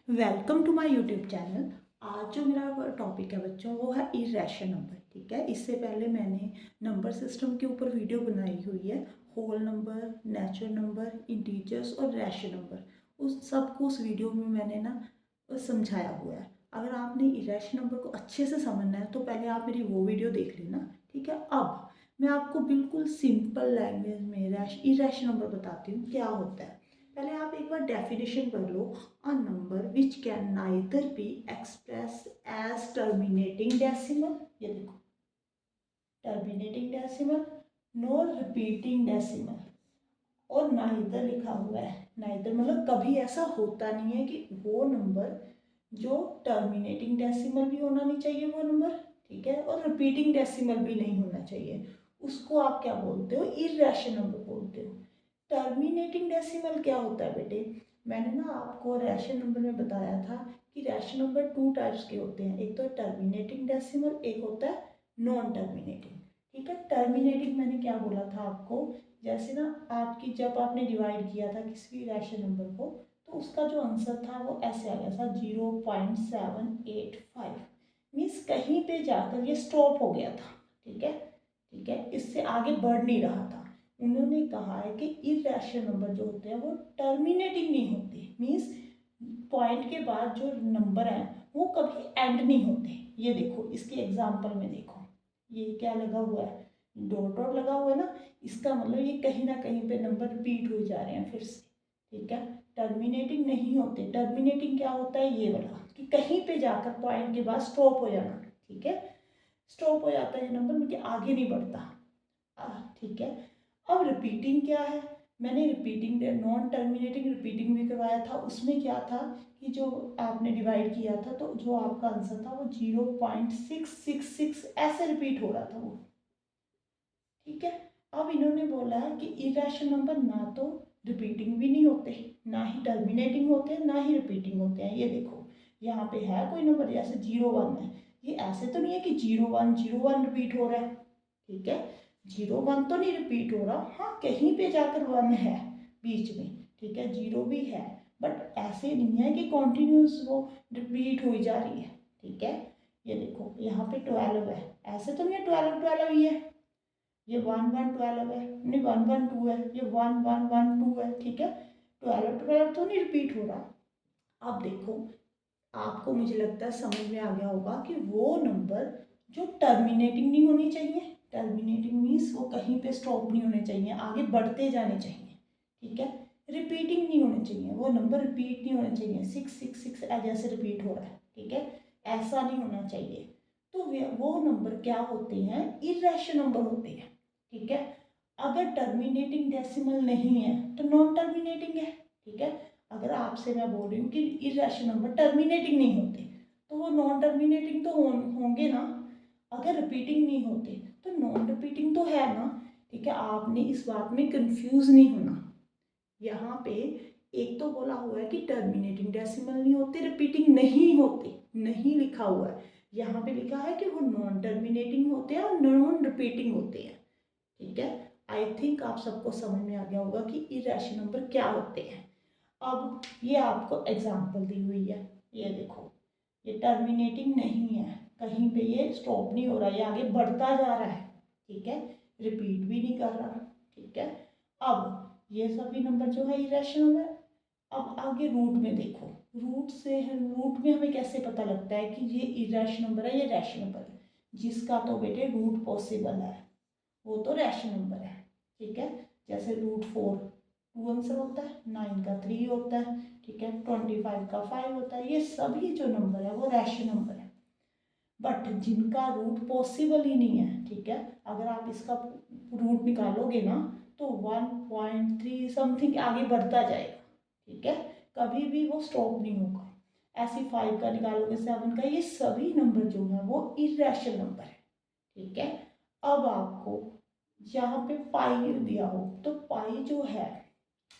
Welcome to my YouTube channel. आज जो मेरा टॉपिक है बच्चों वो है इरेशनल नंबर। ठीक है, इससे पहले मैंने नंबर सिस्टम के ऊपर वीडियो बनाई हुई है। Whole number, natural number, integers और रैशनल नंबर, उस सबको उस वीडियो में मैंने समझाया हुआ है। अगर आपने इरेशनल नंबर को अच्छे से समझना है तो पहले आप मेरी वो वीडियो देख लेना। ठीक है, अब मैं आपको बिल्कुल सिंपल लैंग्वेज में इरेशनल नंबर बताती हूँ क्या होता है। पहले आप एक बार डेफिनेशन पढ़ लो। A number which can neither be expressed as terminating decimal, ये देखो, terminating decimal nor repeating decimal, और नाइदर लिखा हुआ है। नाइदर मतलब कभी ऐसा होता नहीं है कि वो नंबर जो टर्मिनेटिंग डेसिमल भी होना नहीं चाहिए वो नंबर, ठीक है, और रिपीटिंग डेसिमल भी नहीं होना चाहिए। उसको आप क्या बोलते हो? इरेशनल नंबर बोलते हो। टर्मिनेटिंग डेसिमल क्या होता है बेटे? मैंने आपको रैशनल नंबर में बताया था कि रैशनल नंबर टू टाइप्स के होते हैं, एक तो टर्मिनेटिंग डेसिमल, एक होता है नॉन टर्मिनेटिंग। ठीक है, टर्मिनेटिंग मैंने क्या बोला था आपको, जैसे आपकी जब आपने डिवाइड किया था किसी भी रैशनल नंबर को तो उसका जो आंसर था वो ऐसे आ गया था 0.785। मीन्स कहीं पे जाकर ये स्टॉप हो गया था। ठीक है, ठीक है, इससे आगे बढ़ नहीं रहा था। उन्होंने कहा है कि इरेशनल नंबर जो होते हैं वो टर्मिनेटिंग नहीं होते। मीन्स पॉइंट के बाद जो नंबर है वो कभी एंड नहीं होते। ये देखो इसके एग्जाम्पल में देखो, ये क्या लगा हुआ है, डॉट डॉट लगा हुआ है ना, इसका मतलब ये कहीं ना कहीं पे नंबर रिपीट हो जा रहे हैं फिर से। ठीक है, टर्मिनेटिंग नहीं होते। टर्मिनेटिंग क्या होता है, ये वाला कि कहीं पे जाकर पॉइंट के बाद स्टॉप हो जाना। ठीक है, स्टॉप हो जाता है नंबर, मतलब आगे नहीं बढ़ता। ठीक है, अब रिपीटिंग क्या है? मैंने रिपीटिंग नॉन टर्मिनेटिंग रिपीटिंग भी करवाया था। उसमें क्या था कि जो आपने डिवाइड किया था तो जो आपका आंसर था वो 0.666 ऐसे रिपीट हो रहा था वो। ठीक है, अब इन्होंने बोला है कि इरेशनल नंबर ना तो रिपीटिंग भी नहीं होते, ना ही टर्मिनेटिंग होते हैं, ना ही रिपीटिंग होते हैं। ये देखो यहाँ पे है कोई नंबर जैसे 0 1 है, ये ऐसे तो नहीं है कि 0 1 रिपीट हो रहा है। ठीक है, 0 1 तो नहीं रिपीट हो रहा, हाँ कहीं पे जाकर 1 है बीच में। ठीक है, 0 भी है, बट ऐसे नहीं है कि कॉन्टिन्यूस वो रिपीट हो जा रही है। ठीक है, ये देखो यहाँ पे 12 है, ऐसे तो नहीं है 12 12 ही है। ये 1 1 12 है, नहीं 1 1 2 है, ये 1 1 1 2 है। ठीक है, 12 12 तो नहीं रिपीट हो रहा। अब देखो आपको, मुझे लगता है समझ में आ गया होगा कि वो नंबर जो टर्मिनेटिंग नहीं होनी चाहिए। टर्मिनेटिंग मीन्स वो कहीं पे स्टॉप नहीं होने चाहिए, आगे बढ़ते जाने चाहिए। ठीक है, रिपीटिंग नहीं होने चाहिए, वो नंबर रिपीट नहीं होने चाहिए, 666 जैसे रिपीट हो रहा है। ठीक है, ऐसा नहीं होना चाहिए। तो वो नंबर क्या होते हैं? इरेशनल नंबर होते हैं। ठीक है, अगर टर्मिनेटिंग डेसिमल नहीं है तो नॉन टर्मिनेटिंग है। ठीक है, अगर आपसे मैं बोल रही हूँ कि इरेशनल नंबर टर्मिनेटिंग नहीं होते तो वो नॉन टर्मिनेटिंग तो होंगे ना। अगर रिपीटिंग नहीं होते तो नॉन रिपीटिंग तो है ना। ठीक है, आपने इस बात में कंफ्यूज नहीं होना। यहाँ पे एक तो बोला हुआ है कि टर्मिनेटिंग डेसिमल नहीं होते, रिपीटिंग नहीं होते, नहीं लिखा हुआ है। यहाँ पे लिखा है कि वो नॉन टर्मिनेटिंग होते हैं और नॉन रिपीटिंग होते हैं। ठीक है, आई थिंक आप सबको समझ में आ गया होगा कि इरेशनल नंबर क्या होते हैं। अब ये आपको एग्जाम्पल दी हुई है, ये देखो, ये टर्मिनेटिंग नहीं है, कहीं पे ये स्टॉप नहीं हो रहा, ये आगे बढ़ता जा रहा है। ठीक है, रिपीट भी नहीं कर रहा। ठीक है, अब ये सभी नंबर जो है इरेशनल है। अब आगे रूट में देखो, रूट में हमें कैसे पता लगता है कि ये इरेशनल नंबर है, ये रैशनल नंबर है? जिसका तो बेटे रूट पॉसिबल है वो तो रैशनल नंबर है। ठीक है, जैसे √4 2 आंसर होता है, 9 का 3 होता है। ठीक है, 25 का 5 होता है। ये सभी जो नंबर है वो रैशनल नंबर है, बट जिनका रूट पॉसिबल ही नहीं है। ठीक है, अगर आप इसका रूट निकालोगे ना तो 1.3 समथिंग आगे बढ़ता जाएगा। ठीक है, कभी भी वो स्टॉप नहीं होगा। ऐसे 5 का निकालोगे, 7 का, ये सभी नंबर जो है वो इरेशनल नंबर है। ठीक है, अब आपको यहाँ पे पाई दिया हो तो पाई जो है,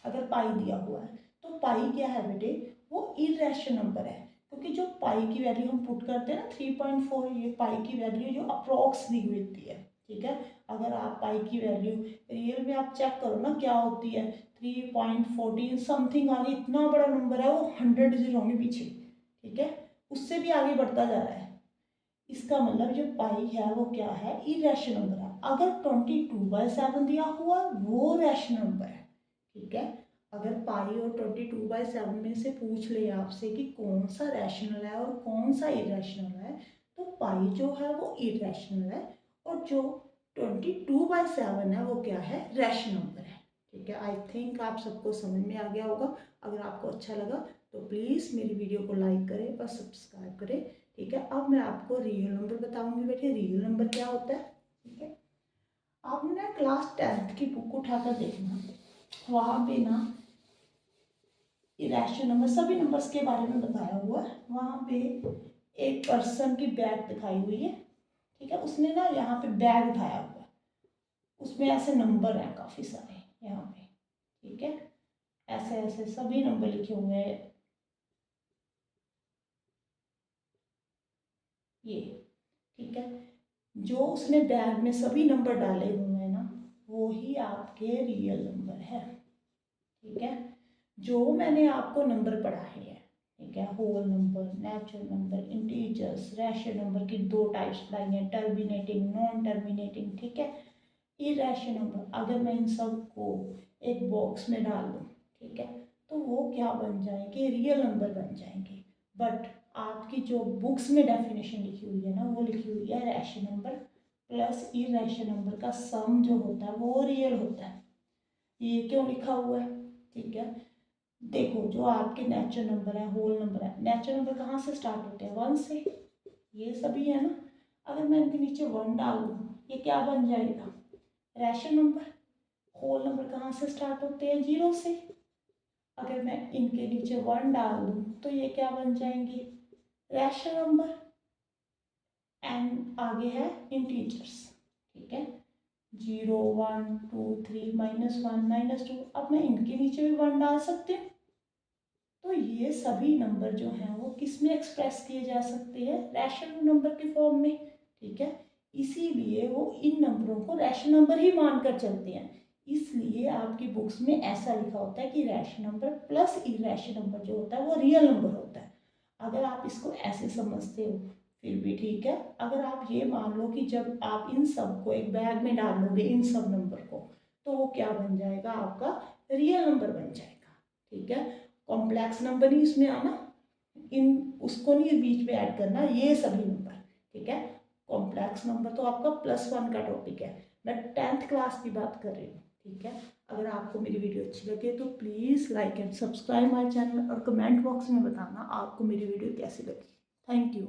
अगर पाई दिया हुआ है तो पाई क्या है बेटे? वो इरेशनल नंबर है, क्योंकि जो पाई की वैल्यू हम पुट करते हैं ना 3.4, ये पाई की वैल्यू जो अप्रोक्स दी हुई होती है। ठीक है, अगर आप पाई की वैल्यू रियल में आप चेक करो ना क्या होती है, 3.14 समथिंग आगे, इतना बड़ा नंबर है वो, 100 डिजिट होंगे पीछे, ठीक है, उससे भी आगे बढ़ता जा रहा है। इसका मतलब जो पाई है वो क्या है, इरेशनल नंबर है। अगर 22/7 दिया हुआ वो रैशनल नंबर है, ठीक है। अगर पाई और 22/7 में से पूछ ले आपसे कि कौन सा रैशनल है और कौन सा इरेशनल है, तो पाई जो है वो इरेशनल है और जो 22/7 है वो क्या है, रैशनल नंबर है, ठीक है। आई थिंक आप सबको समझ में आ गया होगा। अगर आपको अच्छा लगा तो प्लीज़ मेरी वीडियो को लाइक करें और सब्सक्राइब करें, ठीक है। अब मैं आपको रियल नंबर बताऊंगी बेटे, रियल नंबर क्या होता है, ठीक है। आपने ना क्लास 10th की बुक उठाकर देखना, वहाँ पे ना इरेशनल नंबर, सभी नंबर्स के बारे में बताया हुआ है। वहाँ पे एक पर्सन की बैग दिखाई हुई है, ठीक है, उसने ना यहाँ पे बैग उठाया हुआ है, उसमें ऐसे नंबर हैं काफ़ी सारे यहाँ पे, ठीक है, ऐसे ऐसे सभी नंबर लिखे हुए हैं ये, ठीक है। जो उसने बैग में सभी नंबर डाले हुए हैं ना, वो ही आपके रियल नंबर है, ठीक है। जो मैंने आपको नंबर पढ़ाए हैं, ठीक है, whole number, natural number, integers, rational number की 2 टाइप्स पढ़ाई हैं, टर्मिनेटिंग, नॉन टर्मिनेटिंग, ठीक है। इरेशनल नंबर अगर मैं इन सब को एक बॉक्स में डाल दूँ, ठीक है, तो वो क्या बन जाएंगे, रियल नंबर बन जाएंगे। बट आपकी जो बुक्स में डेफिनेशन लिखी हुई है ना, वो लिखी हुई है rational number plus irrational number का सम जो होता है वो रियल होता है। ये क्यों लिखा हुआ है, ठीक है। देखो जो आपके नेचुरल नंबर है, होल नंबर है, नेचुरल नंबर कहाँ से स्टार्ट होते हैं, 1 से, ये सभी है ना। अगर मैं इनके नीचे 1 डाल दूँ, ये क्या बन जाएगा, रैशनल नंबर। होल नंबर कहाँ से स्टार्ट होते हैं, 0 से। अगर मैं इनके नीचे 1 डाल दूँ तो ये क्या बन जाएंगे, रैशनल नंबर। एंड आगे है इंटीजर्स, ठीक है, 0, 1, 2, 3, -1, -2। अब मैं इनके नीचे भी 1 डाल सकती हूँ। तो ये सभी नंबर जो हैं वो किस में एक्सप्रेस किए जा सकते हैं, रैशनल नंबर के फॉर्म में, ठीक है। इसीलिए वो इन नंबरों को रैशनल नंबर ही मानकर चलते हैं। इसलिए आपकी बुक्स में ऐसा लिखा होता है कि rational number plus irrational number जो होता है वो रियल नंबर होता है। अगर आप इसको ऐसे समझते हो फिर भी ठीक है। अगर आप ये मान लो कि जब आप इन सब को एक बैग में डाल लोगे, इन सब नंबर को, तो वो क्या बन जाएगा, आपका रियल नंबर बन जाएगा, ठीक है। कॉम्प्लेक्स नंबर नहीं इसमें आना, इन उसको नहीं बीच में ऐड करना, ये सभी नंबर, ठीक है। कॉम्प्लेक्स नंबर तो आपका +1 का टॉपिक है, मैं 10th क्लास की बात कर रही हूँ, ठीक है। अगर आपको मेरी वीडियो अच्छी लगे तो please like and subscribe my channel और कमेंट बॉक्स में बताना आपको मेरी वीडियो कैसी लगी। Thank you.